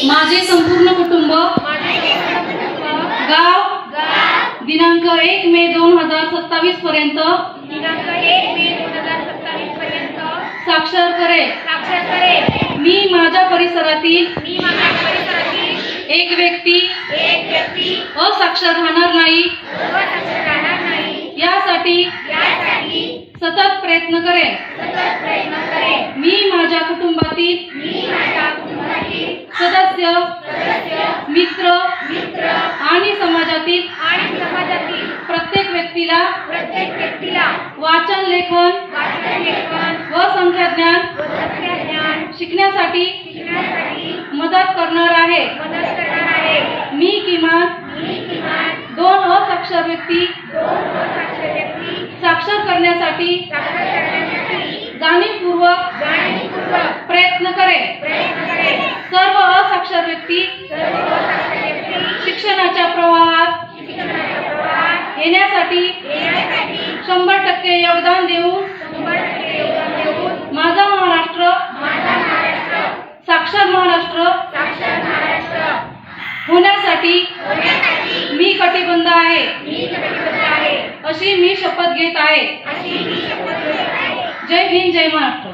माझे संपूर्ण कुटुंब गाव दिनांक 1 मे 2027 पर्यंत साक्षर करेल। मी माझ्या परिसरातील एक व्यक्ती असाक्षर राहणार नाही यासाठी सतत प्रयत्न करेन। मी माझ्या कुटुंबातील सदस्य मित्र आणि समाजातील प्रत्येक व्यक्तीला वाचन लेखन व संख्याज्ञान शिकण्यासाठी मदत करणार आहे। मी किमान 2 असाक्षर व्यक्ती साक्षर करण्यासाठी जाणीवपूर्वक प्रयत्न करेन। सर्व असाक्षर व्यक्ती शिक्षणाच्या प्रवाहात येण्यासाठी 100% योगदान देऊन माझा महाराष्ट्र साक्षर महाराष्ट्र होण्यासाठी मी कटिबद्ध आहे अशी मी शपथ घेत आहे। जय हिंद, जय महाराष्ट्र।